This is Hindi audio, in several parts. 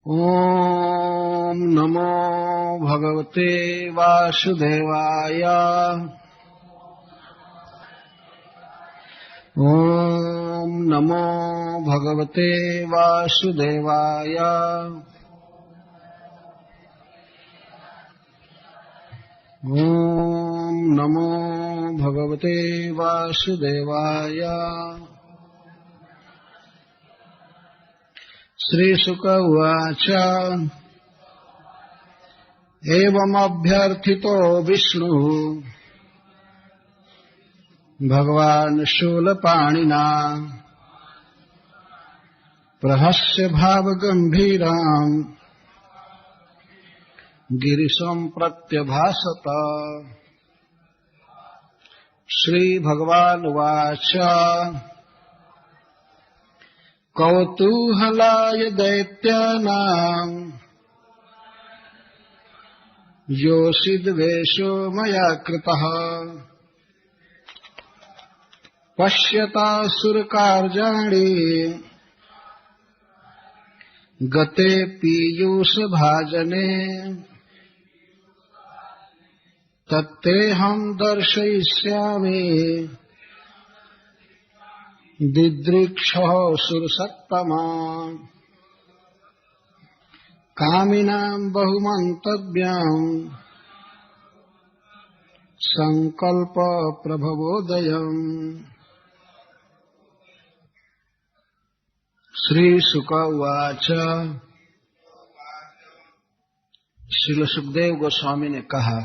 ॐ नमो भगवते वासुदेवाय। ॐ नमो भगवते वासुदेवाय। ॐ नमो भगवते वासुदेवाय। श्रीशुक उवाच एवमभ्यर्थितो विष्णुः भगवान् शूलपाणिना प्रहस्य भावगम्भीराम् गिरिशं प्रत्यभासत। श्रीभगवानुवाच कौतूहलाय दैत्यानाम् योषिद्वेषो मया कृतः पश्यतासुरकार्याणि गते पीयूषभाजने तत्तेऽहं दर्शयिष्यामि दिदृक्षः सुरसत्तमा। कामिनां बहुमन्तव्यम् संकल्प प्रभवोदयम्। श्रीशुक उवाच श्रील सुखदेव गोस्वामी ने कहा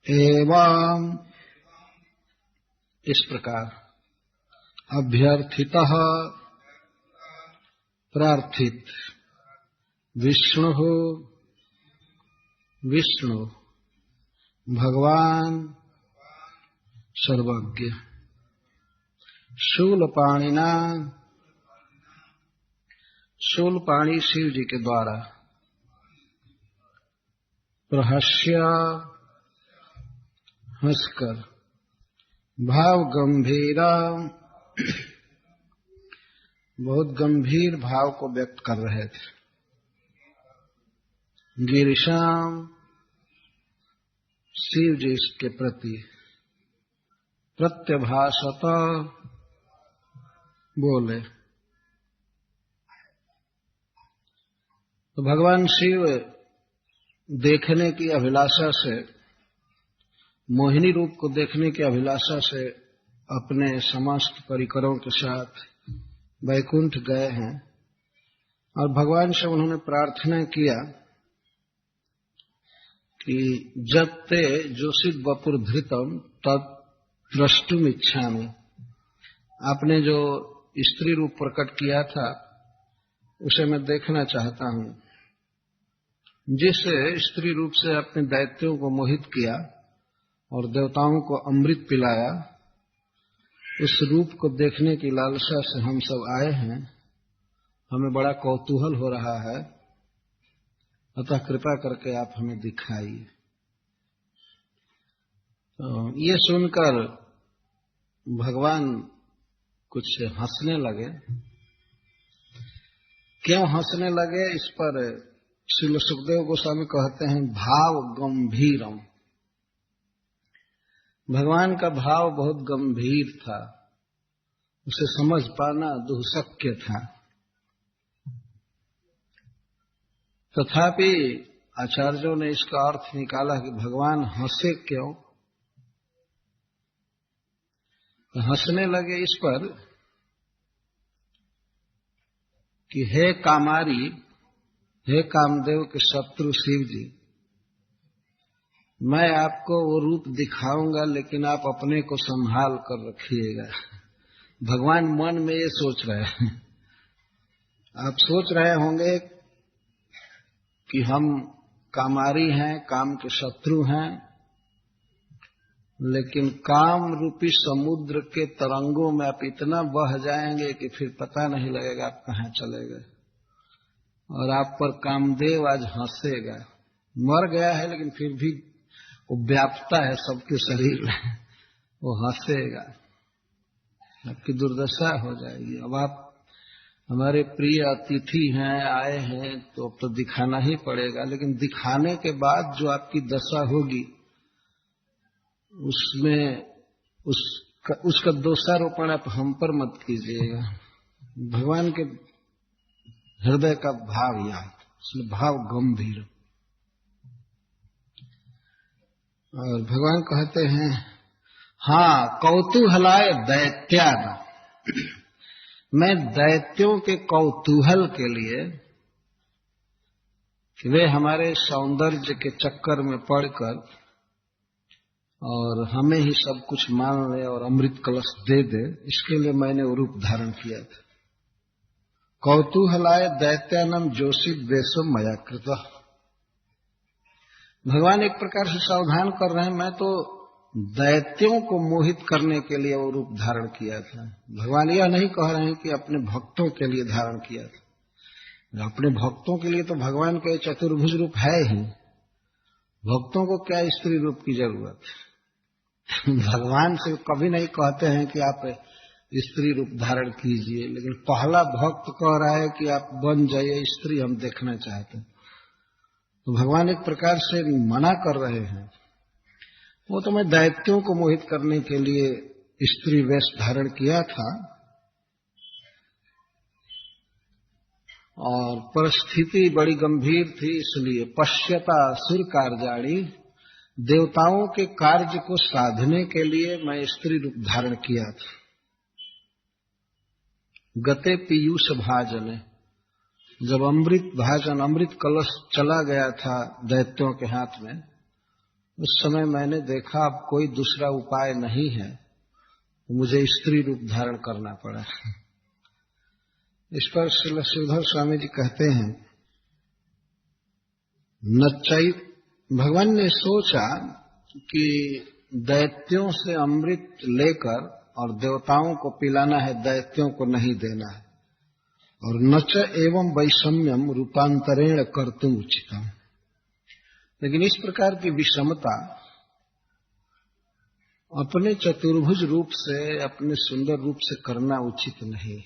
एवं इस प्रकार अभ्यर्थितः प्रार्थित विष्णु विष्णु भगवान सर्वज्ञ शूलपाणिना शूलपाणी शिव जी के द्वारा प्रहस्य हंसकर भाव गंभीरा बहुत गंभीर भाव को व्यक्त कर रहे थे। गिरिशाम शिव जी के प्रति प्रत्यभासत बोले। तो भगवान शिव देखने की अभिलाषा से मोहिनी रूप को देखने की अभिलाषा से अपने समस्त परिकरों के साथ वैकुंठ गए हैं और भगवान से उन्होंने प्रार्थना किया कि जत्ते जोषित वपुर धृतम तत् द्रष्टुम इच्छामि। आपने जो स्त्री रूप प्रकट किया था उसे मैं देखना चाहता हूं। जिस स्त्री रूप से अपने दैत्यों को मोहित किया और देवताओं को अमृत पिलाया उस रूप को देखने की लालसा से हम सब आए हैं। हमें बड़ा कौतूहल हो रहा है, अतः कृपा करके आप हमें दिखाइए। तो ये सुनकर भगवान कुछ हंसने लगे। क्यों हंसने लगे इस पर श्रील सुखदेव गोस्वामी कहते हैं भाव गंभीरम। भगवान का भाव बहुत गंभीर था, उसे समझ पाना दुःशक्य था। तथापि आचार्यों ने इसका अर्थ निकाला कि भगवान हंसे क्यों। तो हंसने लगे इस पर कि हे कामारी, हे कामदेव के शत्रु शिव जी, मैं आपको वो रूप दिखाऊंगा लेकिन आप अपने को संभाल कर रखिएगा। भगवान मन में ये सोच रहे हैं। आप सोच रहे होंगे कि हम कामारी हैं, काम के शत्रु हैं, लेकिन काम रूपी समुद्र के तरंगों में आप इतना बह जाएंगे कि फिर पता नहीं लगेगा आप कहाँ चले गए। और आप पर कामदेव आज हंसेगा। मर गया है लेकिन फिर भी वो व्यापता है सबके शरीर में, वो हंसेगा। आपकी दुर्दशा हो जाएगी। अब आप हमारे प्रिय अतिथि हैं, आए हैं, तो अब तो दिखाना ही पड़ेगा, लेकिन दिखाने के बाद जो आपकी दशा होगी उसमें उसका दोषारोपण आप हम पर मत कीजिएगा। भगवान के हृदय का भाव याद, उसमें भाव गंभीर। और भगवान कहते हैं, हाँ कौतूहलाय दैत्यान, मैं दैत्यों के कौतूहल के लिए कि वे हमारे सौंदर्य के चक्कर में पड़कर और हमें ही सब कुछ मान ले और अमृत कलश दे दे, इसके लिए मैंने वो रूप धारण किया था। कौतूहलाय दैत्यानम जोशी द्वेषो मया कृतः। भगवान एक प्रकार से सावधान कर रहे हैं, मैं तो दैत्यों को मोहित करने के लिए वो रूप धारण किया था। भगवान यह नहीं कह रहे हैं कि अपने भक्तों के लिए धारण किया था। अपने भक्तों के लिए तो भगवान के चतुर्भुज रूप है ही, भक्तों को क्या स्त्री रूप की जरूरत है। भगवान से कभी नहीं कहते हैं कि आप स्त्री रूप धारण कीजिए, लेकिन पहला भक्त कह रहा है कि आप बन जाइए स्त्री, हम देखना चाहते हैं। तो भगवान एक प्रकार से मना कर रहे हैं। वो तो मैं दैत्यों को मोहित करने के लिए स्त्री वेश धारण किया था, और परिस्थिति बड़ी गंभीर थी, इसलिए पश्यता सुर कार्याणी, देवताओं के कार्य को साधने के लिए मैं स्त्री रूप धारण किया था। गते पीयूष भाजने, जब अमृत भाजन अमृत कलश चला गया था दैत्यों के हाथ में, उस समय मैंने देखा अब कोई दूसरा उपाय नहीं है, मुझे स्त्री रूप धारण करना पड़ा। इस पर श्रील श्रीधर स्वामी जी कहते हैं, नच्चई, भगवान ने सोचा कि दैत्यों से अमृत लेकर और देवताओं को पिलाना है, दैत्यों को नहीं देना है। और नच एवं वैषम्यम रूपांतरेण कर्तुम उचितम, लेकिन इस प्रकार की विषमता अपने चतुर्भुज रूप से, अपने सुंदर रूप से करना उचित नहीं।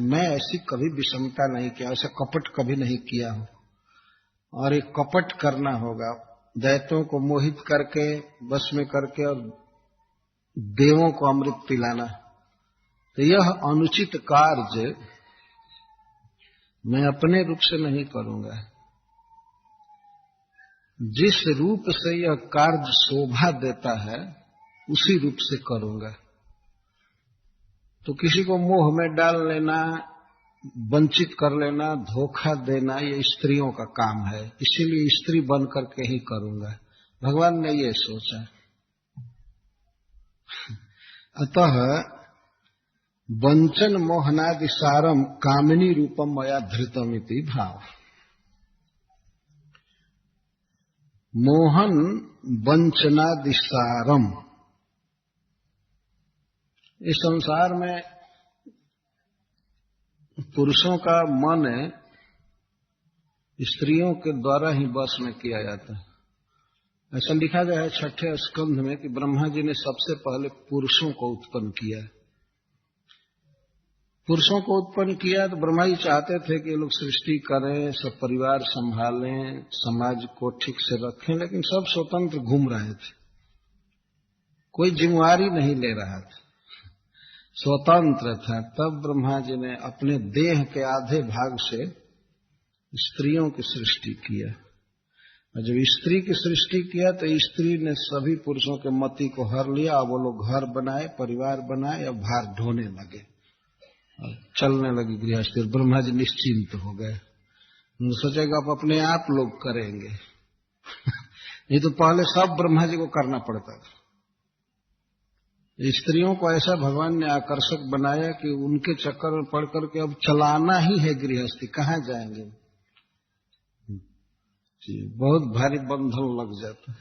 मैं ऐसी कभी विषमता नहीं किया, ऐसा कपट कभी नहीं किया हूं, और एक कपट करना होगा, दैत्यों को मोहित करके बस में करके और देवों को अमृत पिलाना, तो यह अनुचित कार्य मैं अपने रूप से नहीं करूंगा। जिस रूप से यह कार्य शोभा देता है उसी रूप से करूंगा। तो किसी को मोह में डाल लेना, वंचित कर लेना, धोखा देना, ये स्त्रियों का काम है, इसीलिए स्त्री बन करके ही करूंगा। भगवान ने ये सोचा। अतः वंचन मोहनादिसारम कामिनी रूपम मया धृतमिति भाव। मोहन वंचनादिसारम, इस संसार में पुरुषों का मन स्त्रियों के द्वारा ही वश में किया जाता है। ऐसा लिखा गया है 6ठे स्कंध में कि ब्रह्मा जी ने सबसे पहले पुरुषों को उत्पन्न किया। पुरुषों को उत्पन्न किया तो ब्रह्मा जी चाहते थे कि ये लोग सृष्टि करें, सब परिवार संभालें, समाज को ठीक से रखें, लेकिन सब स्वतंत्र घूम रहे थे, कोई जिम्मेवारी नहीं ले रहा था, स्वतंत्र था। तब ब्रह्मा जी ने अपने देह के आधे भाग से स्त्रियों की सृष्टि किया, और जब स्त्री की सृष्टि किया तो स्त्री ने सभी पुरुषों के मति को हर लिया, और वो लोग घर बनाए, परिवार बनाए, और भार ढोने लगे और चलने लगी गृहस्थी। ब्रह्मा जी निश्चिंत हो गए, सोचेगा अब अपने आप लोग करेंगे। ये तो पहले सब ब्रह्मा जी को करना पड़ता था। स्त्रियों को ऐसा भगवान ने आकर्षक बनाया कि उनके चक्कर में पड़ करके अब चलाना ही है गृहस्थी, कहाँ जाएंगे जी, बहुत भारी बंधन लग जाता है।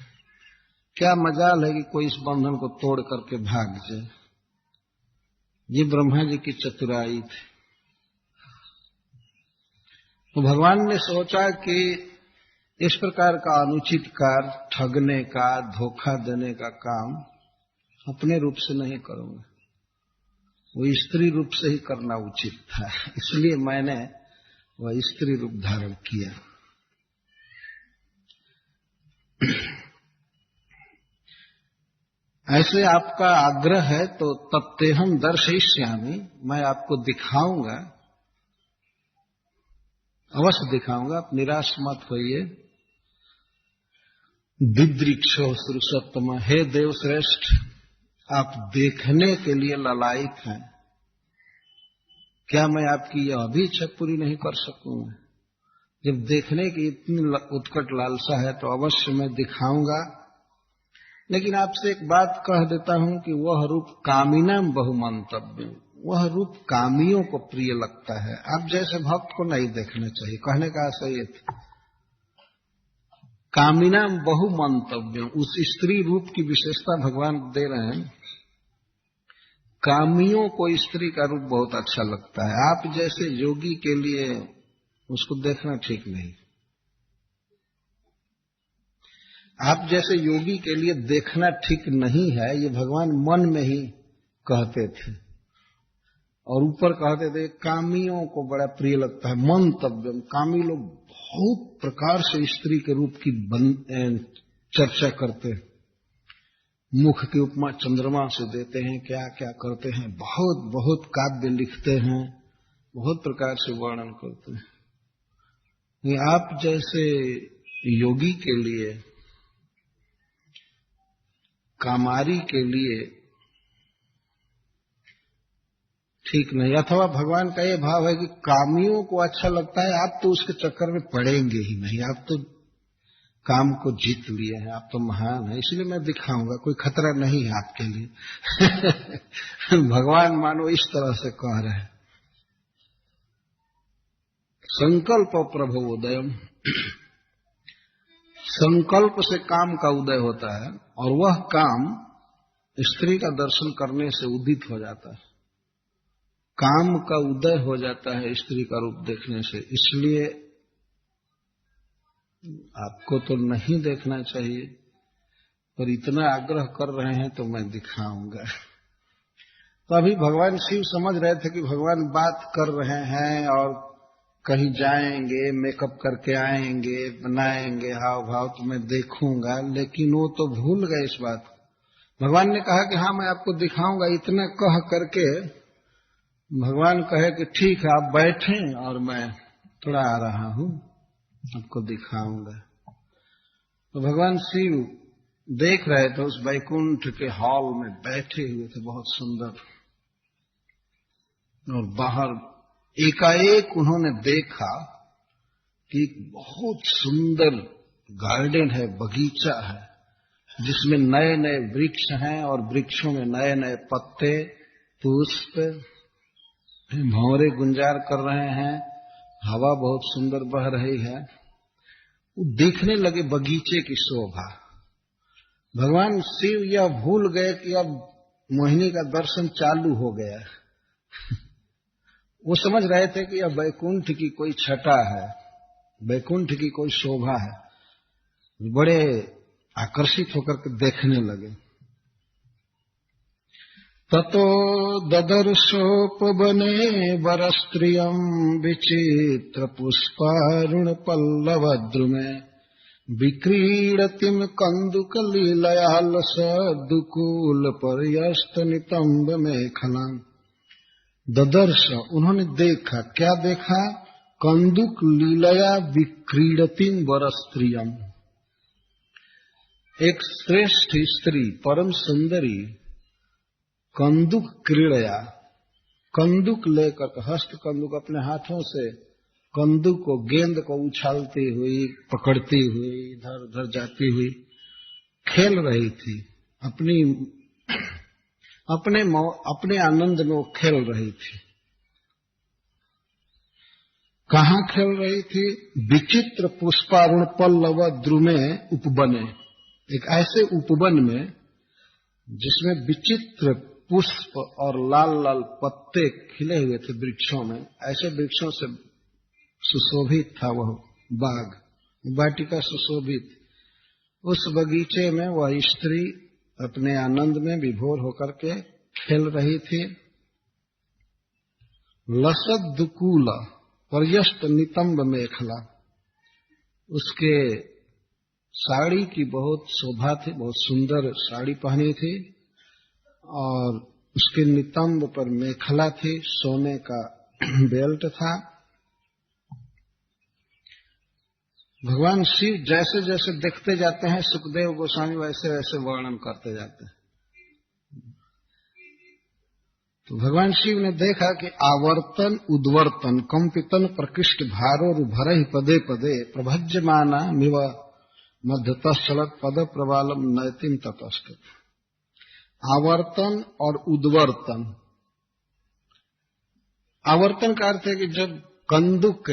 क्या मजाल है कि कोई इस बंधन को तोड़ करके भाग जाए। ये ब्रह्मा जी की चतुराई थी। तो भगवान ने सोचा कि इस प्रकार का अनुचित कार्य, ठगने का, धोखा देने का काम अपने रूप से नहीं करूंगा। वो स्त्री रूप से ही करना उचित था, इसलिए मैंने वह स्त्री रूप धारण किया। ऐसे आपका आग्रह है तो तत्तेहम दर्शयिष्यामि, मैं आपको दिखाऊंगा, अवश्य दिखाऊंगा, आप निराश मत होइए। दिदृक्षो सुरसोत्तम, हे देवश्रेष्ठ, आप देखने के लिए ललायित हैं, क्या मैं आपकी यह भी इच्छा पूरी नहीं कर सकूंगा? जब देखने की इतनी उत्कट लालसा है तो अवश्य मैं दिखाऊंगा। लेकिन आपसे एक बात कह देता हूं कि वह रूप कामिनाम बहुमंतव्य, वह रूप कामियों को प्रिय लगता है, आप जैसे भक्त को नहीं देखना चाहिए। कहने का आशय ये था, कामिनाम बहुमंतव्य, उस स्त्री रूप की विशेषता भगवान दे रहे हैं। कामियों को स्त्री का रूप बहुत अच्छा लगता है, आप जैसे योगी के लिए उसको देखना ठीक नहीं। आप जैसे योगी के लिए देखना ठीक नहीं है, ये भगवान मन में ही कहते थे, और ऊपर कहते थे कामियों को बड़ा प्रिय लगता है मंतव्यम। कामी लोग बहुत प्रकार से स्त्री के रूप की चर्चा करते हैं, मुख की उपमा चंद्रमा से देते हैं, क्या क्या करते हैं, बहुत बहुत काव्य लिखते हैं, बहुत प्रकार से वर्णन करते हैं। आप जैसे योगी के लिए, कामारी के लिए ठीक नहीं। अथवा भगवान का ये भाव है कि कामियों को अच्छा लगता है, आप तो उसके चक्कर में पड़ेंगे ही नहीं, आप तो काम को जीत लिए हैं, आप तो महान है, इसलिए मैं दिखाऊंगा, कोई खतरा नहीं है आपके लिए। भगवान मानो इस तरह से कह रहे हैं। संकल्प प्रभवोदयम, संकल्प से काम का उदय होता है, और वह काम स्त्री का दर्शन करने से उदित हो जाता है, काम का उदय हो जाता है स्त्री का रूप देखने से। इसलिए आपको तो नहीं देखना चाहिए, पर इतना आग्रह कर रहे हैं तो मैं दिखाऊंगा। तो अभी भगवान शिव समझ रहे थे कि भगवान बात कर रहे हैं और कहीं जाएंगे, मेकअप करके आएंगे, बनाएंगे हाव भाव, तो मैं देखूंगा, लेकिन वो तो भूल गए इस बात को। भगवान ने कहा कि हाँ मैं आपको दिखाऊंगा, इतना कह करके भगवान कहे कि ठीक है आप बैठें और मैं थोड़ा आ रहा हूं, आपको दिखाऊंगा। तो भगवान शिव देख रहे थे, उस वैकुंठ के हॉल में बैठे हुए थे, बहुत सुंदर, और बाहर एकाएक उन्होंने देखा कि बहुत सुंदर गार्डन है, बगीचा है, जिसमें नए नए वृक्ष हैं और वृक्षों में नए नए पत्ते, पुष्प, भंवरे गुंजार कर रहे हैं, हवा बहुत सुंदर बह रही है। वो देखने लगे बगीचे की शोभा। भगवान शिव यह भूल गए कि अब मोहिनी का दर्शन चालू हो गया। वो समझ रहे थे कि यह वैकुंठ की कोई छटा है, वैकुंठ की कोई शोभा है, बड़े आकर्षित होकर के देखने लगे। ततो ददर्शोपवने वरस्त्रियं विचित्र पुष्पारुण पल्लवद्रुमे विक्रीडतिम कंदुकलीलया लसदुकूल पर्यस्त नितंब मेखलां। ददर्श, उन्होंने देखा, क्या देखा? कंदुक लीलया विक्रीडतिम वरस्त्रियम, एक श्रेष्ठ स्त्री, परम सुंदरी, कंदुक क्रीड़या, कंदुक लेकर, हस्त कंदुक, अपने हाथों से कंदुक को, गेंद को उछालती हुई, पकड़ती हुई, इधर उधर जाती हुई खेल रही थी। अपने आनंद में वो खेल रही थी। कहाँ खेल रही थी? विचित्र पुष्पारुण पल्लव द्रुमे उपवने, एक ऐसे उपवन में जिसमें विचित्र पुष्प और लाल लाल पत्ते खिले हुए थे वृक्षों में, ऐसे वृक्षों से सुशोभित था वह बाग, वाटिका सुशोभित। उस बगीचे में वह स्त्री अपने आनंद में विभोर होकर के खेल रही थी। लसद्दुकूल पर्यस्त नितंब मेखला, उसके साड़ी की बहुत शोभा थी, बहुत सुंदर साड़ी पहनी थी और उसके नितंब पर मेखला थी, सोने का बेल्ट था। भगवान शिव जैसे जैसे देखते जाते हैं सुखदेव गोस्वामी वैसे वैसे वर्णन करते जाते हैं। तो भगवान शिव ने देखा कि आवर्तन उद्वर्तन कंपितन प्रकृष्ट भारोर भरहि पदे पदे प्रभज्यमाना मिव मध्यतश्चलत पद प्रबालम नयतिम ततस्थित। आवर्तन और उद्वर्तन, आवर्तन का अर्थ है कि जब कंदुक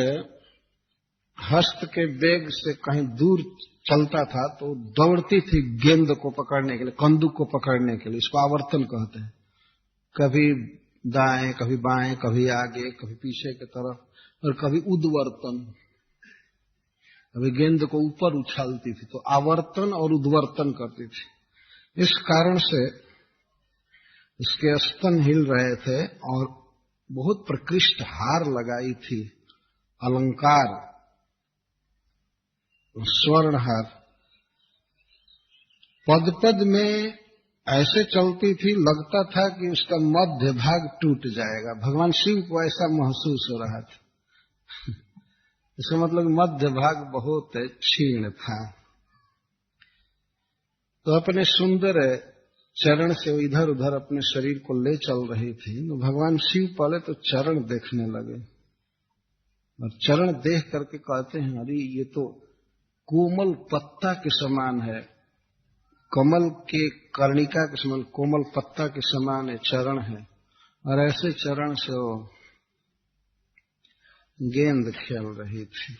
हस्त के वेग से कहीं दूर चलता था तो दौड़ती थी गेंद को पकड़ने के लिए, कंदुक को पकड़ने के लिए, इसको आवर्तन कहते हैं। कभी दाएं कभी बाएं, कभी आगे कभी पीछे की तरफ, और कभी उद्वर्तन, कभी गेंद को ऊपर उछालती थी। तो आवर्तन और उद्वर्तन करती थी। इस कारण से इसके स्तन हिल रहे थे और बहुत प्रकृष्ट हार लगाई थी, अलंकार, स्वर्ण हार। पद पद में ऐसे चलती थी, लगता था कि उसका मध्य भाग टूट जाएगा। भगवान शिव को ऐसा महसूस हो रहा था। इसका मतलब मध्य भाग बहुत क्षीण था। तो अपने सुंदर चरण से इधर उधर अपने शरीर को ले चल रही थी। तो भगवान शिव पहले तो चरण देखने लगे और चरण देख करके कहते हैं, अरे ये तो कोमल पत्ता के समान है, कमल के कर्णिका के समान कोमल पत्ता के समान चरण है, और ऐसे चरण से वो गेंद खेल रही थी।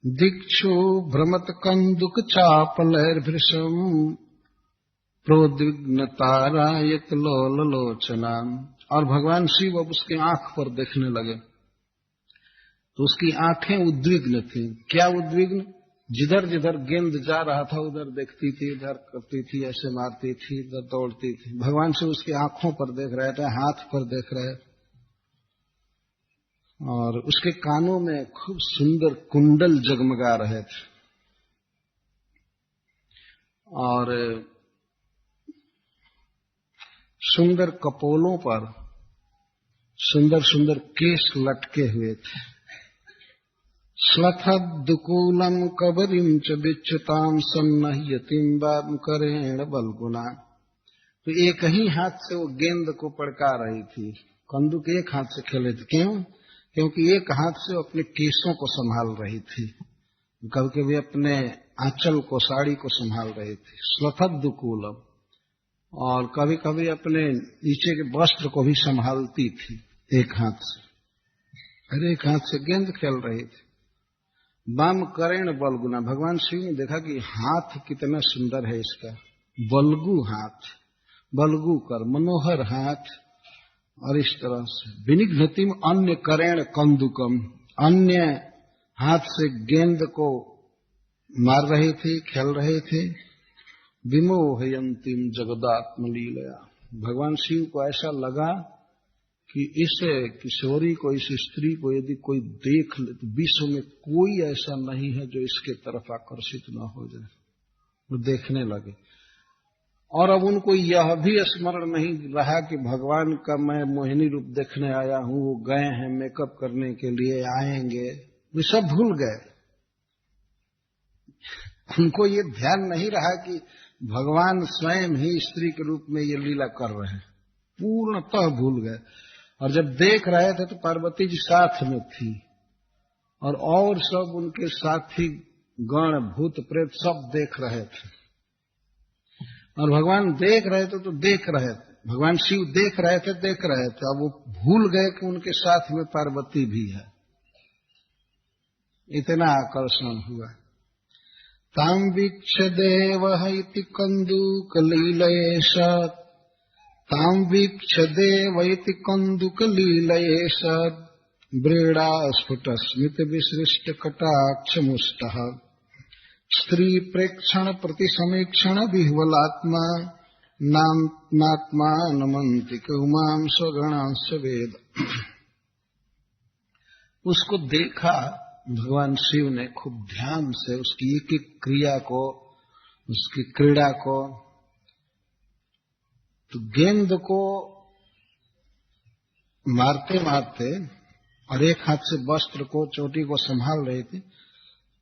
दिक्षु भ्रमत कंदुक चापलैर्भृशम प्रोद्विग्न तारायत लोललोचना। और भगवान शिव अब उसकी आंख पर देखने लगे तो उसकी आंखें उद्विग्न थी। क्या उद्विग्न? जिधर जिधर गेंद जा रहा था उधर देखती थी, इधर करती थी, ऐसे मारती थी, इधर दौड़ती थी। भगवान शिव उसकी आंखों पर देख रहे थे, हाथ पर देख रहे, और उसके कानों में खूब सुंदर कुंडल जगमगा रहे थे, और सुंदर कपोलों पर सुंदर सुंदर केश लटके हुए थे। श्लथद्दुकूलम कबरीम च विच्युताम सन्नह्यतिम वाम करेण बलगुना। तो एक ही हाथ से वो गेंद को पड़का रही थी, कंदुक एक हाथ से खेले थे। क्यों? क्योंकि एक हाथ से अपने केशों को संभाल रही थी, कभी कभी अपने आंचल को, साड़ी को संभाल रही थी, श्लथद्दुकूलम, और कभी कभी अपने नीचे के वस्त्र को भी संभालती थी एक हाथ से, और एक हाथ से गेंद खेल रही थी। वाम करेण बलगुना। भगवान शिव ने देखा कि हाथ कितना सुंदर है इसका, बलगु हाथ, बलगु कर, मनोहर हाथ, और इस तरह से विनिघ्नतिम अन्य करेण कंदुकम, अन्य हाथ से गेंद को मार रही थी, खेल रहे थे। विमोहयंतिम जगदात्मलीलया। भगवान शिव को ऐसा लगा कि इस किशोरी को, इस स्त्री को यदि कोई देख ले तो विश्व में कोई ऐसा नहीं है जो इसके तरफ आकर्षित न हो जाए। वो देखने लगे, और अब उनको यह भी स्मरण नहीं रहा कि भगवान का मैं मोहिनी रूप देखने आया हूं, वो गए हैं मेकअप करने के लिए, आएंगे, वे सब भूल गए। उनको ये ध्यान नहीं रहा कि भगवान स्वयं ही स्त्री के रूप में ये लीला कर रहे हैं, पूर्णतः भूल गए। और जब देख रहे थे तो पार्वती जी साथ में थी, और सब उनके साथी गण, भूत प्रेत सब देख रहे थे, और भगवान देख रहे थे तो देख रहे थे, भगवान शिव देख रहे थे, देख रहे थे। अब वो भूल गए कि उनके साथ में पार्वती भी है। इतना आकर्षण हुआ। ताम वीक्ष देव इति कंदुकलीलयेश, ताम वीक्ष देव इति कंदुकलीलयेश, व्रीड़ा स्फुट स्मित विसृष्ट कटाक्ष मुष्टः, स्त्री प्रेक्षण प्रति समीक्षण विह्वलात्मा, नात्मानमन्तिक उमां स्वगणांश वेद। उसको देखा भगवान शिव ने खूब ध्यान से, उसकी एक एक क्रिया को, उसकी क्रीड़ा को। तो गेंद को मारते मारते और एक हाथ से वस्त्र को, चोटी को संभाल रहे थे,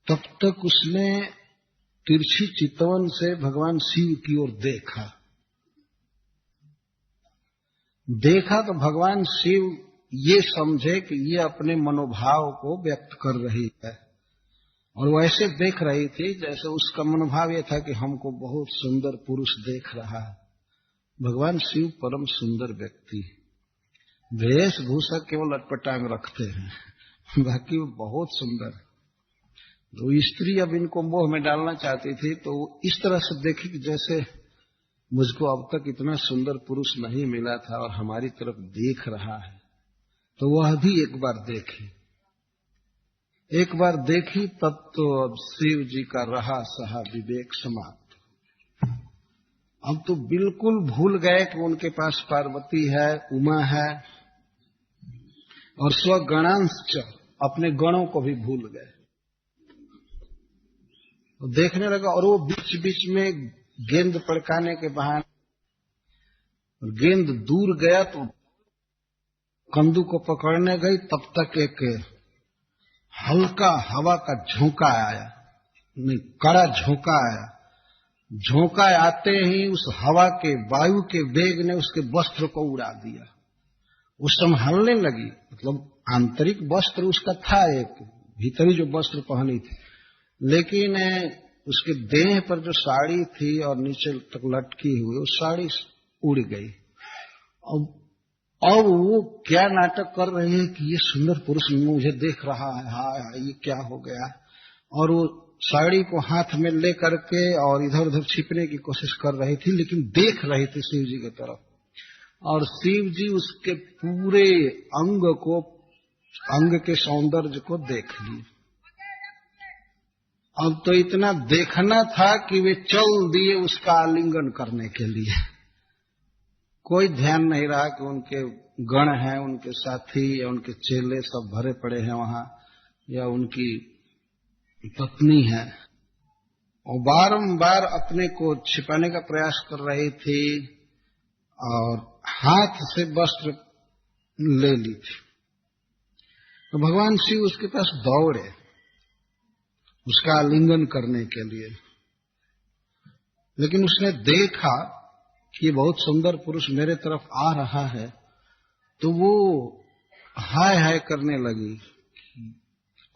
तब तक उसने तिरछी चितवन से भगवान शिव की ओर देखा तो भगवान शिव ये समझे कि ये अपने मनोभाव को व्यक्त कर रही है, और वैसे देख रही थी जैसे उसका मनोभाव ये था कि हमको बहुत सुंदर पुरुष देख रहा है। भगवान शिव परम सुंदर व्यक्ति, वेशभूषा केवल अटपटांग रखते हैं, बाकी वो बहुत सुंदर। तो स्त्री अब इनको मोह में डालना चाहती थी, तो इस तरह से देखी कि जैसे मुझको अब तक इतना सुंदर पुरुष नहीं मिला था और हमारी तरफ देख रहा है। तो वह भी एक बार देखी तब तो अब शिव जी का रहा सहा विवेक समाप्त। अब तो बिल्कुल भूल गए कि उनके पास पार्वती है, उमा है, और स्वगणांश अपने गणों को भी भूल गए। तो देखने लगा, और वो बीच बीच में गेंद पड़काने के बहाने, गेंद दूर गया तो कंदू को पकड़ने गई, तब तक एक हल्का हवा का झोंका आया, नहीं कड़ा झोंका आया। झोंका आते ही उस हवा के, वायु के वेग ने उसके वस्त्र को उड़ा दिया। वो संभालने लगी, मतलब आंतरिक वस्त्र उसका था, एक भीतरी जो वस्त्र पहनी थी, लेकिन उसके देह पर जो साड़ी थी और नीचे तक लटकी हुई, वो साड़ी उड़ गई। अब वो क्या नाटक कर रही है कि ये सुंदर पुरुष मुझे देख रहा है, हाय ये क्या हो गया। और वो साड़ी को हाथ में ले करके और इधर उधर छिपने की कोशिश कर रही थी, लेकिन देख रही थी शिव जी की तरफ, और शिव जी उसके पूरे अंग के सौंदर्य को देख लिए। अब तो इतना देखना था कि वे चल दिए उसका आलिंगन करने के लिए। कोई ध्यान नहीं रहा कि उनके गण हैं, उनके साथी या उनके चेले सब भरे पड़े हैं वहां, या उनकी पत्नी है, और बारंबार अपने को छिपाने का प्रयास कर रही थी और हाथ से वस्त्र ले ली थी। तो भगवान शिव उसके पास दौड़े उसका आलिंगन करने के लिए, लेकिन उसने देखा कि बहुत सुंदर पुरुष मेरे तरफ आ रहा है, तो वो हाय हाय करने लगी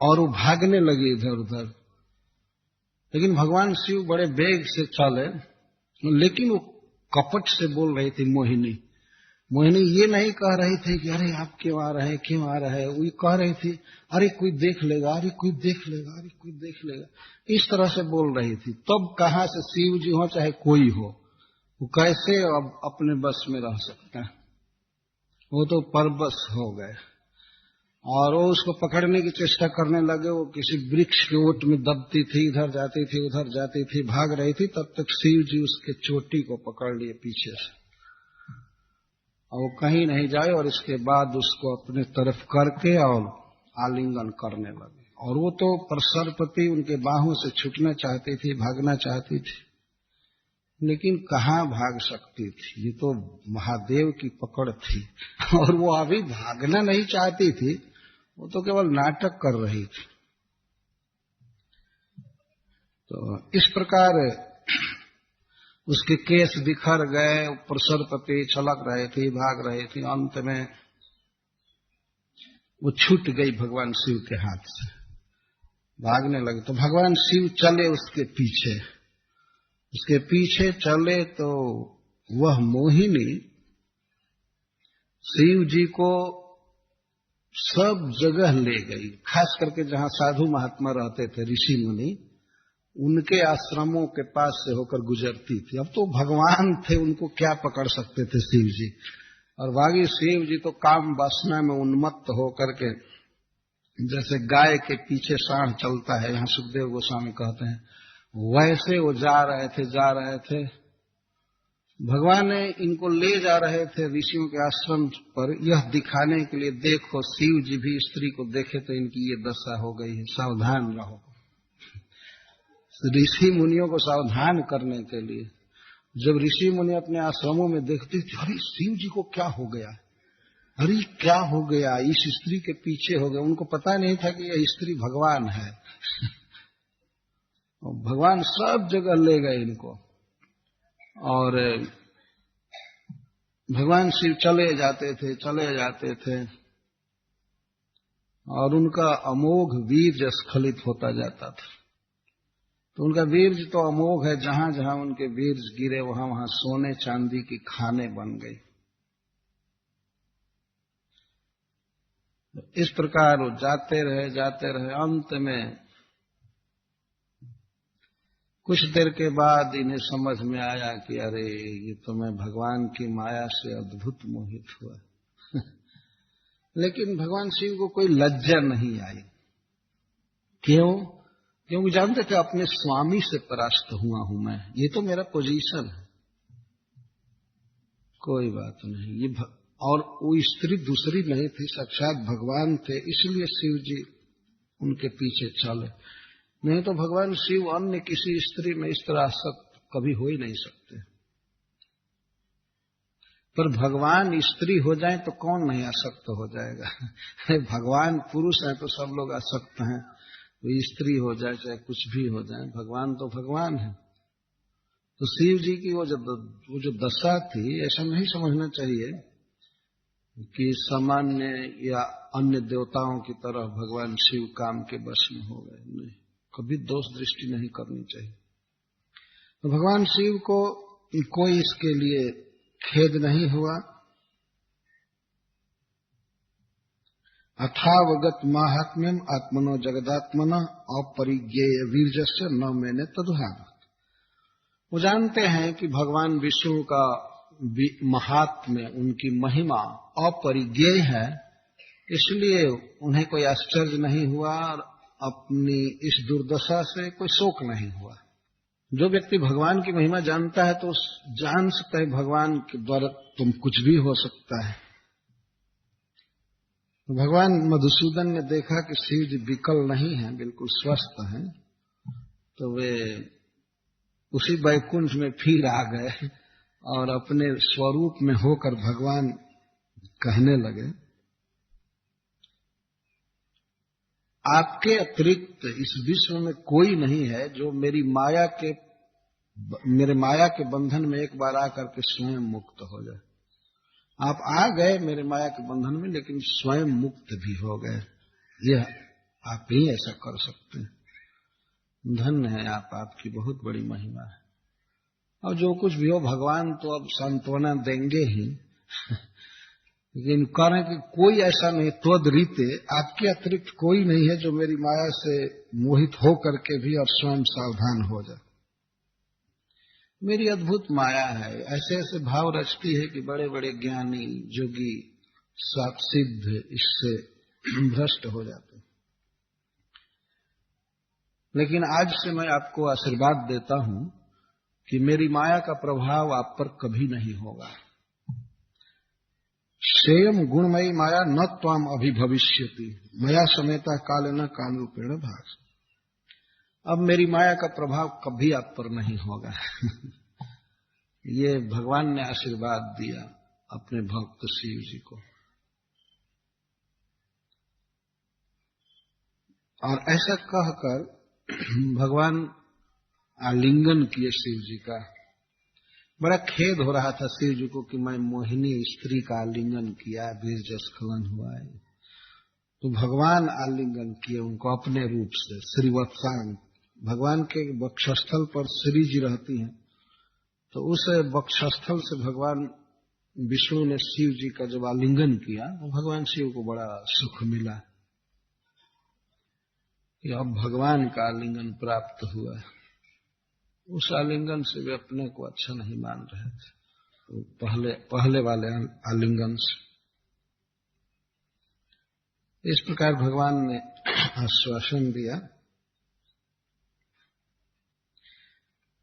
और वो भागने लगी इधर उधर। लेकिन भगवान शिव बड़े वेग से चले, लेकिन वो कपट से बोल रही थी, मोहिनी ये नहीं कह रही थी कि अरे आप क्यों आ रहे हैं, क्यों आ रहे हैं। वो कह रही थी अरे कोई देख लेगा, अरे कोई देख लेगा, अरे कोई देख लेगा, इस तरह से बोल रही थी। तब कहां से शिव जी हो चाहे कोई हो, वो कैसे अब अपने बस में रह सकता है। वो तो परबस हो गए और वो उसको पकड़ने की चेष्टा करने लगे। वो किसी वृक्ष के ओट में दबती थी, इधर जाती थी उधर जाती थी, भाग रही थी। तब तक शिव जी उसके चोटी को पकड़ लिए पीछे से, और वो कहीं नहीं जाए, और इसके बाद उसको अपने तरफ करके और आलिंगन करने लगे। और वो तो परसरपति उनके बाहों से छूटना चाहती थी, भागना चाहती थी, लेकिन कहाँ भाग सकती थी, ये तो महादेव की पकड़ थी। और वो अभी भागना नहीं चाहती थी, वो तो केवल नाटक कर रही थी। तो इस प्रकार उसके केस बिखर गए, ऊपर सरपति छलक रहे थे, भाग रहे थे। अंत में वो छूट गई भगवान शिव के हाथ से, भागने लगे। तो भगवान शिव चले उसके पीछे चले, तो वह मोहिनी शिव जी को सब जगह ले गई, खास करके जहां साधु महात्मा रहते थे, ऋषि मुनि, उनके आश्रमों के पास से होकर गुजरती थी। अब तो भगवान थे, उनको क्या पकड़ सकते थे शिव जी। और बागी शिव जी तो काम वासना में उन्मत्त होकर के, जैसे गाय के पीछे सांड चलता है, यहाँ सुखदेव गोस्वामी कहते हैं, वैसे वो जा रहे थे। भगवान ने इनको ले जा रहे थे ऋषियों के आश्रम पर यह दिखाने के लिए, देखो शिव जी भी स्त्री को देखे तो इनकी ये दशा हो गई है, सावधान रहो। ऋषि मुनियों को सावधान करने के लिए, जब ऋषि मुनि अपने आश्रमों में देखते थे, अरे शिव जी को क्या हो गया, अरे क्या हो गया, इस स्त्री के पीछे हो गए। उनको पता नहीं था कि यह स्त्री भगवान है। भगवान सब जगह ले गए इनको, और भगवान शिव चले जाते थे और उनका अमोघ वीर्य स्खलित होता जाता था। तो उनका वीर्य तो अमोघ है, जहां जहां उनके वीर्य गिरे वहां वहां सोने चांदी की खाने बन गई। इस प्रकार वो जाते रहे। अंत में कुछ देर के बाद इन्हें समझ में आया कि अरे ये तो मैं भगवान की माया से अद्भुत मोहित हुआ। लेकिन भगवान शिव को कोई लज्जा नहीं आई। क्यों? क्योंकि जानते थे अपने स्वामी से परास्त हुआ हूं मैं, ये तो मेरा पोजीशन है, कोई बात नहीं। ये और वो स्त्री दूसरी नहीं थी, साक्षात भगवान थे, इसलिए शिव जी उनके पीछे चले। नहीं तो भगवान शिव अन्य किसी स्त्री में इस तरह आसक्त कभी हो ही नहीं सकते। पर भगवान स्त्री हो जाए तो कौन नहीं आसक्त हो जाएगा। भगवान पुरुष है तो सब लोग आसक्त हैं, वो स्त्री हो जाए चाहे कुछ भी हो जाए, भगवान तो भगवान है। तो शिव जी की वो जो दशा थी, ऐसा नहीं समझना चाहिए कि सामान्य या अन्य देवताओं की तरह भगवान शिव काम के बस में हो गए। नहीं, कभी दोष दृष्टि नहीं करनी चाहिए। तो भगवान शिव को कोई इसके लिए खेद नहीं हुआ। अथावगत माहात्म्यम आत्मनो जगदात्मना अपरिज्ञेय वीर्यस्य न मैंने तदुहान। वो जानते हैं कि भगवान विष्णु का महात्म्य, उनकी महिमा अपरिज्ञेय है, इसलिए उन्हें कोई आश्चर्य नहीं हुआ और अपनी इस दुर्दशा से कोई शोक नहीं हुआ। जो व्यक्ति भगवान की महिमा जानता है तो जान सकता है भगवान के द्वारा तुम कुछ भी हो सकता है। भगवान मधुसूदन ने देखा कि शिव जी विकल नहीं है, बिल्कुल स्वस्थ हैं, तो वे उसी वैकुंठ में फिर आ गए और अपने स्वरूप में होकर भगवान कहने लगे, आपके अतिरिक्त इस विश्व में कोई नहीं है जो मेरे माया के बंधन में एक बार आकर के स्वयं मुक्त हो जाए। आप आ गए मेरे माया के बंधन में, लेकिन स्वयं मुक्त भी हो गए। यह आप ही ऐसा कर सकते हैं। धन्य है आप, आपकी बहुत बड़ी महिमा है। और जो कुछ भी हो, भगवान तो अब सांत्वना देंगे ही। लेकिन कारण कि कोई ऐसा नहीं, त्वदरीते आपके अतिरिक्त कोई नहीं है जो मेरी माया से मोहित हो करके भी और स्वयं सावधान हो जाए। मेरी अद्भुत माया है, ऐसे ऐसे भाव रचती है कि बड़े बड़े ज्ञानी योगी सिद्ध इससे भ्रष्ट हो जाते। लेकिन आज से मैं आपको आशीर्वाद देता हूं कि मेरी माया का प्रभाव आप पर कभी नहीं होगा। शेयम गुणमयी माया न त्वाम अभिभविष्यति मया समेता काले न काल रूपेण भास। अब मेरी माया का प्रभाव कभी आप पर नहीं होगा। ये भगवान ने आशीर्वाद दिया अपने भक्त शिव जी को। और ऐसा कहकर भगवान आलिंगन किए शिव जी का। बड़ा खेद हो रहा था शिव जी को कि मैं मोहिनी स्त्री का आलिंगन किया, वीर्यस्खलन हुआ है। तो भगवान आलिंगन किए उनको अपने रूप से, श्रीवत्सांग। भगवान के वक्षस्थल पर श्री जी रहती हैं, तो उस वक्षस्थल से भगवान विष्णु ने शिव जी का जब आलिंगन किया तो भगवान शिव को बड़ा सुख मिला कि अब भगवान का आलिंगन प्राप्त हुआ। उस आलिंगन से वे अपने को अच्छा नहीं मान रहे थे, तो पहले वाले आलिंगन से। इस प्रकार भगवान ने आश्वासन दिया।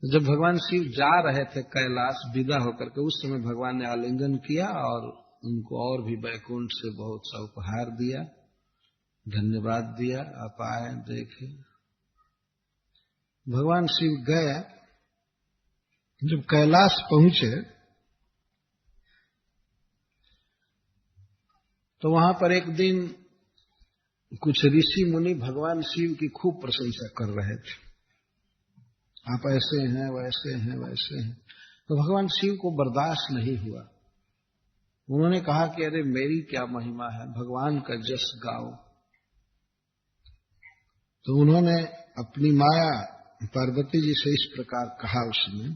जब भगवान शिव जा रहे थे कैलाश विदा होकर के, उस समय भगवान ने आलिंगन किया और उनको और भी वैकुंठ से बहुत सा उपहार दिया, धन्यवाद दिया, आप आए देखे। भगवान शिव गए, जब कैलाश पहुंचे तो वहां पर एक दिन कुछ ऋषि मुनि भगवान शिव की खूब प्रशंसा कर रहे थे, आप ऐसे हैं वैसे हैं वैसे हैं। तो भगवान शिव को बर्दाश्त नहीं हुआ, उन्होंने कहा कि अरे मेरी क्या महिमा है, भगवान का जस गाओ। तो उन्होंने अपनी माया पार्वती जी से इस प्रकार कहा उसने,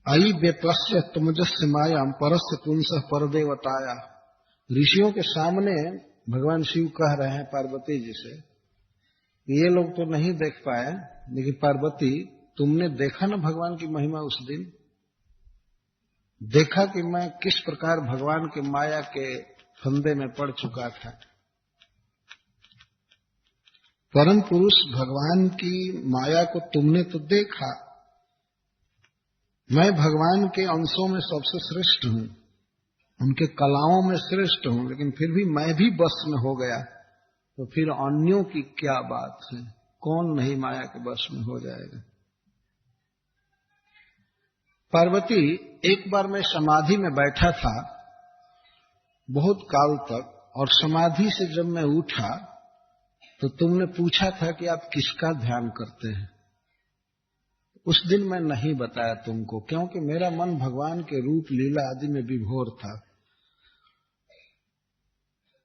आई बेपस्य तुमजस्य माया परस्य पुंसः परदेवताया। ऋषियों के सामने भगवान शिव कह रहे हैं पार्वती जी से, ये लोग तो नहीं देख पाए, लेकिन पार्वती तुमने देखा ना भगवान की महिमा उस दिन, देखा कि मैं किस प्रकार भगवान के माया के फंदे में पड़ चुका था। परम पुरुष भगवान की माया को तुमने तो देखा, मैं भगवान के अंशों में सबसे श्रेष्ठ हूं, उनके कलाओं में श्रेष्ठ हूं, लेकिन फिर भी मैं भी बस में हो गया, तो फिर अन्यों की क्या बात है, कौन नहीं माया के बस में हो जाएगा। पार्वती, एक बार मैं समाधि में बैठा था बहुत काल तक, और समाधि से जब मैं उठा तो तुमने पूछा था कि आप किसका ध्यान करते हैं। उस दिन मैं नहीं बताया तुमको, क्योंकि मेरा मन भगवान के रूप लीला आदि में विभोर था।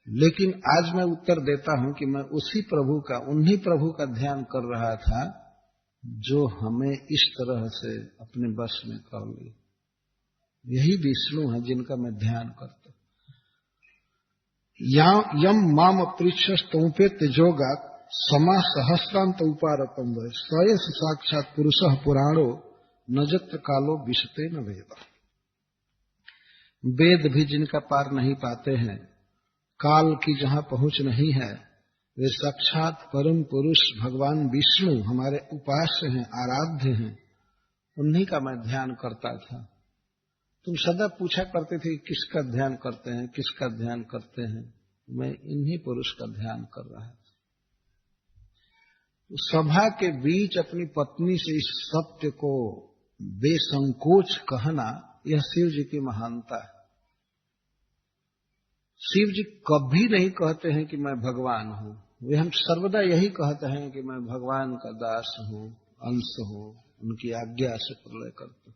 लेकिन आज मैं उत्तर देता हूं कि मैं उसी प्रभु का, उन्हीं प्रभु का ध्यान कर रहा था जो हमें इस तरह से अपने बस में कर ली। यही विष्णु है जिनका मैं ध्यान करता। यम माम अपृच्छस्तौपे तेजोगा समा सहस्रांत उपारतम वै स्वयं साक्षात पुरुषः पुराणो न जत्र कालो विशते न वेद। वेद भी जिनका पार नहीं पाते हैं, काल की जहां पहुंच नहीं है, वे साक्षात परम पुरुष भगवान विष्णु हमारे उपास्य हैं, आराध्य हैं, उन्हीं का मैं ध्यान करता था। तुम सदा पूछा करते थे किसका ध्यान करते हैं, किसका ध्यान करते हैं, मैं इन्हीं पुरुष का ध्यान कर रहा था। तो सभा के बीच अपनी पत्नी से इस सत्य को बेसंकोच कहना, यह शिव जी की महानता है। शिव जी कभी नहीं कहते हैं कि मैं भगवान हूं, वे हम सर्वदा यही कहते हैं कि मैं भगवान का दास हूं, अंश हूं, उनकी आज्ञा से प्रलय करता हूं।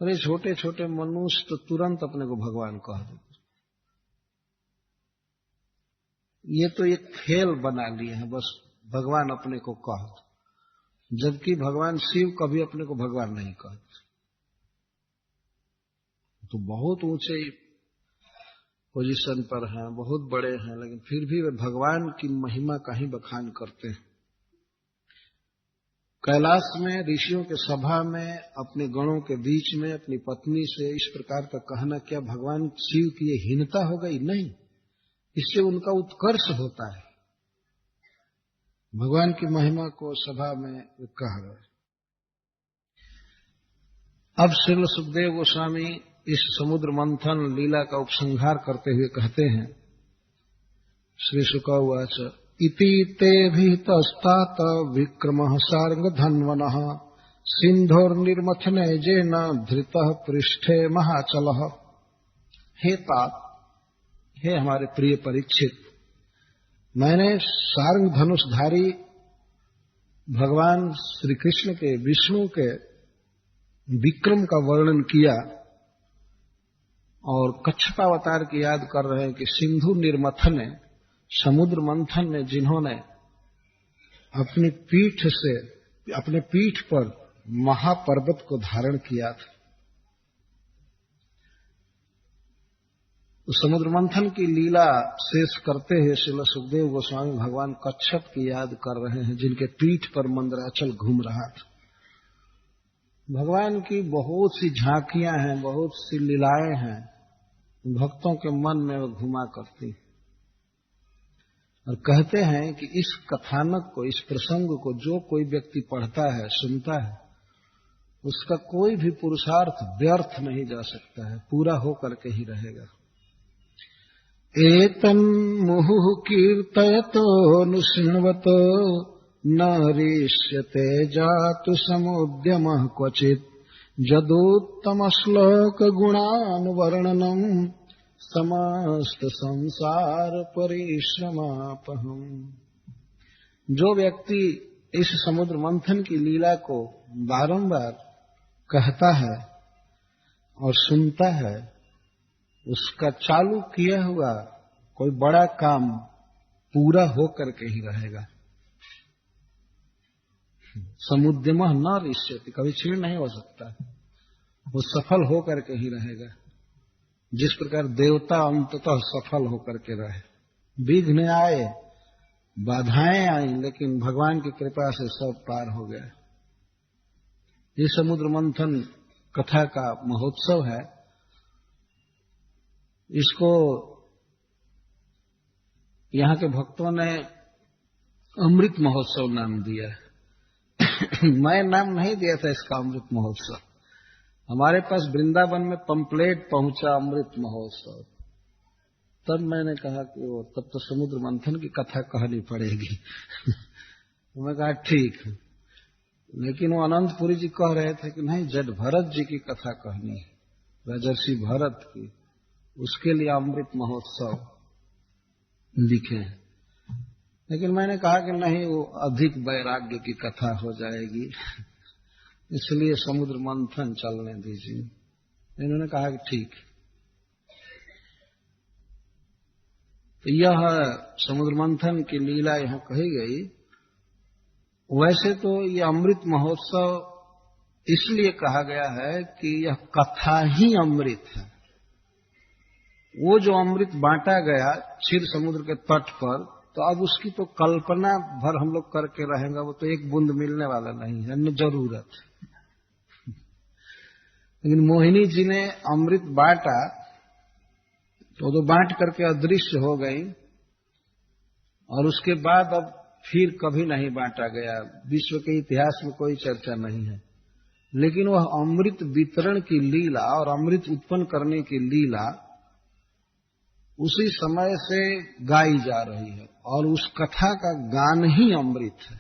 अरे छोटे छोटे मनुष्य तो तुरंत अपने को भगवान कह देते। ये तो एक खेल बना लिए हैं, बस भगवान अपने को कह दो, जबकि भगवान शिव कभी अपने को भगवान नहीं कहते। तो बहुत ऊंचे पोजीशन पर हैं, बहुत बड़े हैं, लेकिन फिर भी वे भगवान की महिमा का ही बखान करते हैं। कैलाश में ऋषियों के सभा में अपने गणों के बीच में अपनी पत्नी से इस प्रकार का कहना, क्या भगवान शिव की ये हीनता हो गई? नहीं, इससे उनका उत्कर्ष होता है। भगवान की महिमा को सभा में कह रहे। अब श्रील सुखदेव गोस्वामी इस समुद्र मंथन लीला का उपसंहार करते हुए कहते हैं, श्री शुक उवाच इति ते भीतस्तात विक्रमः सार्ंग धन्वनः सिंधोर्निर्मथने जेन धृतः पृष्ठे महाचलः। हे तात, हे हमारे प्रिय परीक्षित, मैंने सारंग धनुषधारी भगवान श्री कृष्ण के, विष्णु के विक्रम का वर्णन किया और कच्छपावतार की याद कर रहे हैं कि सिंधु निर्मथन ने, समुद्र मंथन में जिन्होंने अपनी पीठ से, अपने पीठ पर महापर्वत को धारण किया था, तो समुद्र मंथन की लीला शेष करते हुए श्रील सुखदेव गोस्वामी भगवान कच्छप की याद कर रहे हैं, जिनके पीठ पर मंदराचल घूम रहा था। भगवान की बहुत सी झांकियां हैं, बहुत सी लीलाएं हैं, भक्तों के मन में वो घुमा करती, और कहते हैं कि इस कथानक को, इस प्रसंग को जो कोई व्यक्ति पढ़ता है, सुनता है, उसका कोई भी पुरुषार्थ व्यर्थ नहीं जा सकता है, पूरा हो करके ही रहेगा। एतन मुहुः कीर्तयतो नुशृण्वतो न ऋष्यते जातु समुद्यमः क्वचित् जदुत्तम श्लोक गुणानुवर्णनम समस्त संसार परिश्रमापहम। जो व्यक्ति इस समुद्र मंथन की लीला को बारंबार कहता है और सुनता है, उसका चालू किया हुआ कोई बड़ा काम पूरा हो करके ही रहेगा। समुद्यमः न ऋष्यति, कभी क्षीण नहीं हो सकता, वो सफल हो करके ही रहेगा। जिस प्रकार देवता अंततः सफल होकर के रहे, विघ्न आए, बाधाएं आई, लेकिन भगवान की कृपा से सब पार हो गया। ये समुद्र मंथन कथा का महोत्सव है। इसको यहाँ के भक्तों ने अमृत महोत्सव नाम दिया है। मैं नाम नहीं दिया था इसका अमृत महोत्सव। हमारे पास वृंदावन में पंपलेट पहुंचा अमृत महोत्सव, तब मैंने कहा कि वो तब तो समुद्र मंथन की कथा कहनी पड़ेगी। तो मैं कहा ठीक, लेकिन वो अनंतपुरी जी कह रहे थे कि नहीं, जड भरत जी की कथा कहनी है, राजर्षि भरत की, उसके लिए अमृत महोत्सव लिखे। लेकिन मैंने कहा कि नहीं, वो अधिक वैराग्य की कथा हो जाएगी, इसलिए समुद्र मंथन चलने दीजिए। इन्होंने कहा कि ठीक। तो यह समुद्र मंथन की लीला यहां कही गई। वैसे तो यह अमृत महोत्सव इसलिए कहा गया है कि यह कथा ही अमृत है। वो जो अमृत बांटा गया क्षीर समुद्र के तट पर, तो अब उसकी तो कल्पना भर हम लोग करके रहेंगे, वो तो एक बूंद मिलने वाला नहीं है, न जरूरत। लेकिन मोहिनी जी ने अमृत बांटा तो बांट करके अदृश्य हो गई, और उसके बाद अब फिर कभी नहीं बांटा गया। विश्व के इतिहास में कोई चर्चा नहीं है। लेकिन वह अमृत वितरण की लीला और अमृत उत्पन्न करने की लीला उसी समय से गाई जा रही है, और उस कथा का गान ही अमृत है।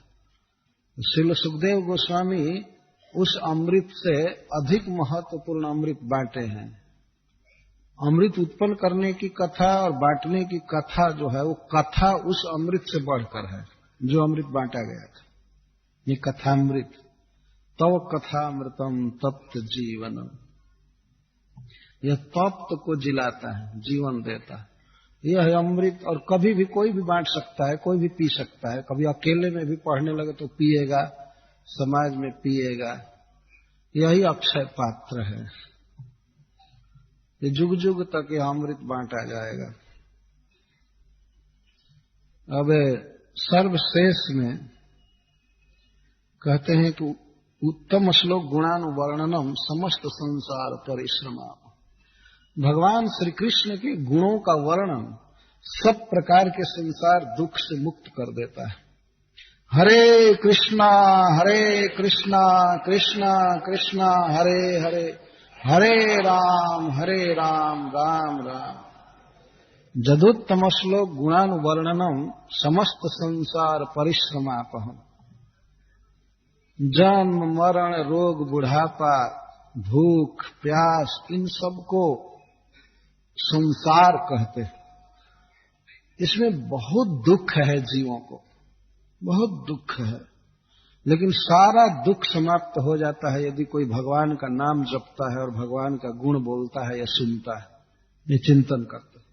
श्रील सुखदेव गोस्वामी उस अमृत से अधिक महत्वपूर्ण अमृत बांटे हैं। अमृत उत्पन्न करने की कथा और बांटने की कथा जो है, वो कथा उस अमृत से बढ़कर है जो अमृत बांटा गया था। ये कथामृत, तव कथामृतम तप्त जीवनम, यह तप्त को जिलाता है, जीवन देता है। यह है अमृत, और कभी भी कोई भी बांट सकता है, कोई भी पी सकता है। कभी अकेले में भी पढ़ने लगे तो पिएगा, समाज में पिएगा। यही अक्षय पात्र है। ये जुग जुग तक यह अमृत बांटा जाएगा। अब सर्वशेष में कहते हैं कि उत्तम श्लोक गुणानुवर्णनम समस्त संसार परिश्रमा। भगवान श्री कृष्ण के गुणों का वर्णन सब प्रकार के संसार दुख से मुक्त कर देता है। हरे कृष्णा कृष्णा कृष्णा हरे हरे, हरे राम राम राम। जदुत्तम श्लोक गुणानुवर्णनम समस्त संसार परिश्रमापहम। जन्म मरण रोग बुढ़ापा भूख प्यास, इन सबको संसार कहते हैं। इसमें बहुत दुख है, जीवों को बहुत दुख है। लेकिन सारा दुख समाप्त हो जाता है यदि कोई भगवान का नाम जपता है और भगवान का गुण बोलता है या सुनता है, ये चिंतन करता है।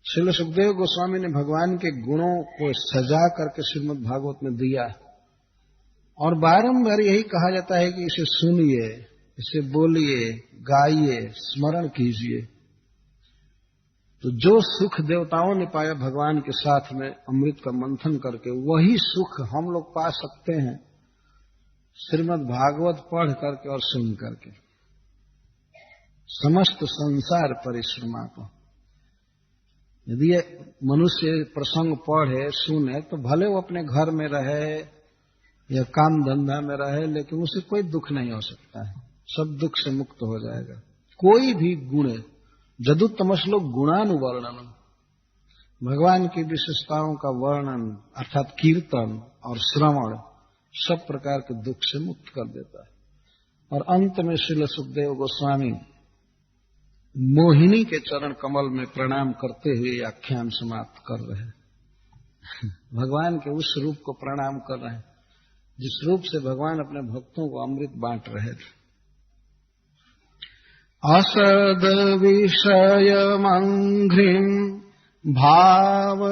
श्रील सुखदेव गोस्वामी ने भगवान के गुणों को सजा करके श्रीमद् भागवत में दिया, और बारंबार यही कहा जाता है कि इसे सुनिए, इसे बोलिए, गाइए, स्मरण कीजिए। तो जो सुख देवताओं ने पाया भगवान के साथ में अमृत का मंथन करके, वही सुख हम लोग पा सकते हैं श्रीमद् भागवत पढ़ करके और सुन करके। समस्त संसार परिश्रमा को, यदि मनुष्य प्रसंग पढ़े सुने तो भले वो अपने घर में रहे या काम धंधा में रहे, लेकिन उसे कोई दुख नहीं हो सकता है, सब दुख से मुक्त हो जाएगा। कोई भी गुण, जदुत्तमश्लोक गुणानुवर्णन, भगवान की विशेषताओं का वर्णन अर्थात कीर्तन और श्रवण सब प्रकार के दुख से मुक्त कर देता है। और अंत में श्रील सुखदेव गोस्वामी मोहिनी के चरण कमल में प्रणाम करते हुए आख्यान समाप्त कर रहे हैं। भगवान के उस रूप को प्रणाम कर रहे हैं जिस रूप से भगवान अपने भक्तों को अमृत बांट रहे थे। असद विषयमंघ्रिम भावगम्यम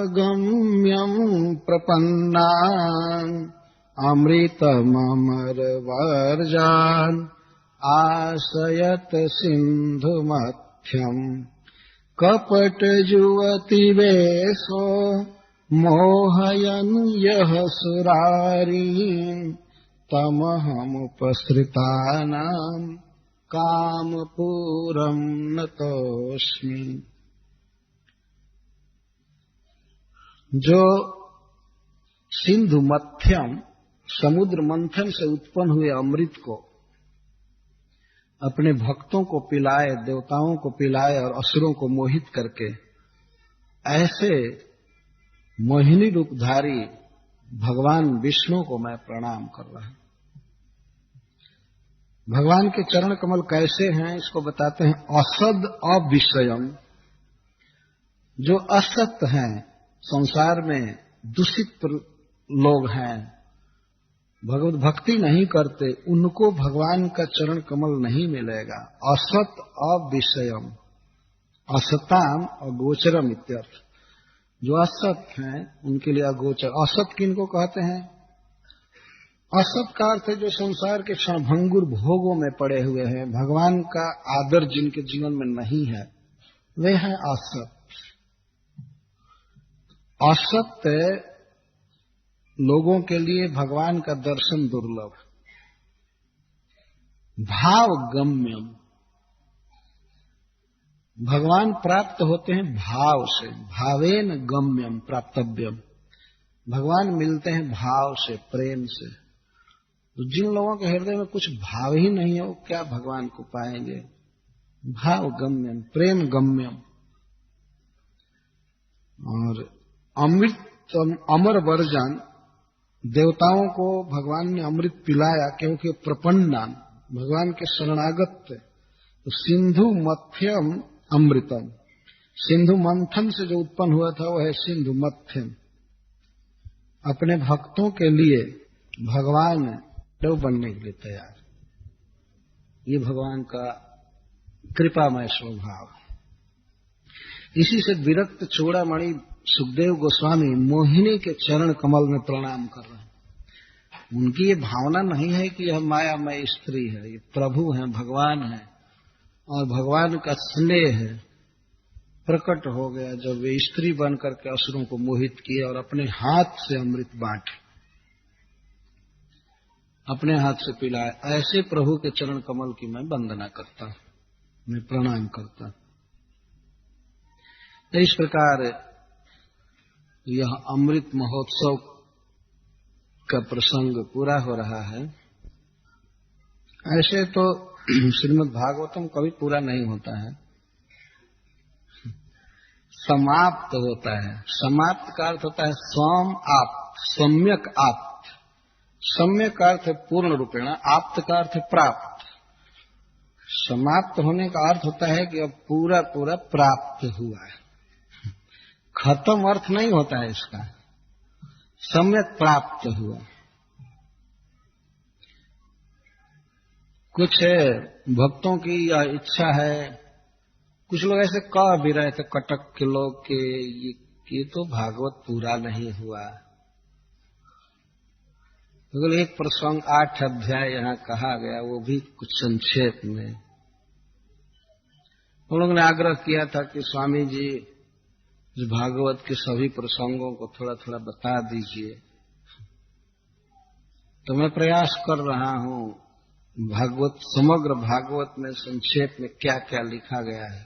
प्रपन्नान अमृतमर वर्जान आशयत सिंधुमथ्यम कपट जुवति वेशो मोहयन यह सुरारी तमहमुपसृतानां कामपूरम नतोस्मि। जो सिंधु मध्यम समुद्र मंथन से उत्पन्न हुए अमृत को अपने भक्तों को पिलाए, देवताओं को पिलाए और असुरों को मोहित करके, ऐसे मोहिनी रूपधारी भगवान विष्णु को मैं प्रणाम कर रहा हूं। भगवान के चरण कमल कैसे हैं इसको बताते हैं। असद अविषयम, जो असत हैं, संसार में दूषित लोग हैं, भगवत भक्ति नहीं करते, उनको भगवान का चरण कमल नहीं मिलेगा। असत अविषयम, असताम अगोचरम इत्यर्थ। जो असत हैं उनके लिए अगोचर। असत किनको कहते हैं? असत का अर्थ है जो संसार के क्षणभंगुर भोगों में पड़े हुए हैं, भगवान का आदर जिनके जीवन में नहीं है, वे हैं असत। असत्य लोगों के लिए भगवान का दर्शन दुर्लभ। भाव गम्यम, भगवान प्राप्त होते हैं भाव से। भावेन गम्यम प्राप्तव्यम, भगवान मिलते हैं भाव से, प्रेम से। तो जिन लोगों के हृदय में कुछ भाव ही नहीं है वो क्या भगवान को पाएंगे? भाव गम्यम, प्रेम गम्यम। और अमृत अमर वर्जन, देवताओं को भगवान ने अमृत पिलाया क्योंकि प्रपन्नान, भगवान के शरणागत थे। तो सिंधु मथ्यम अमृतम, सिंधु मंथन से जो उत्पन्न हुआ था वह है सिंधु मथ्यम। अपने भक्तों के लिए भगवान देव बनने के लिए तैयार। ये भगवान का कृपामय स्वभाव। इसी से विरक्त चूड़ामणि सुखदेव गोस्वामी मोहिनी के चरण कमल में प्रणाम कर रहे हैं। उनकी ये भावना नहीं है कि यह मायामय स्त्री है, ये प्रभु हैं, भगवान हैं, और भगवान का स्नेह है प्रकट हो गया जब वे स्त्री बनकर के असुरों को मोहित किए और अपने हाथ से अमृत बांटे, अपने हाथ से पिलाए। ऐसे प्रभु के चरण कमल की मैं वंदना करता हूं, मैं प्रणाम करता हूं। इस प्रकार यह अमृत महोत्सव का प्रसंग पूरा हो रहा है। ऐसे तो श्रीमद् भागवतम कभी पूरा नहीं होता है, समाप्त होता है। समाप्त का अर्थ होता है स्वम आप्त, सम्यक आप्त। सम्यक का अर्थ है पूर्ण रूपेण, आप्त का अर्थ है प्राप्त। समाप्त होने का अर्थ होता है कि अब पूरा पूरा प्राप्त हुआ है। खत्म अर्थ नहीं होता है इसका, सम्यक प्राप्त हुआ। कुछ भक्तों की यह इच्छा है, कुछ लोग ऐसे कह भी रहे थे कटक के लोग के ये तो भागवत पूरा नहीं हुआ। तो एक प्रसंग 8 अध्याय यहाँ कहा गया, वो भी कुछ संक्षेप में। उन लोगों ने आग्रह किया था कि स्वामी जी भागवत के सभी प्रसंगों को थोड़ा थोड़ा बता दीजिए। तो मैं प्रयास कर रहा हूं भागवत, समग्र भागवत में संक्षेप में क्या क्या लिखा गया है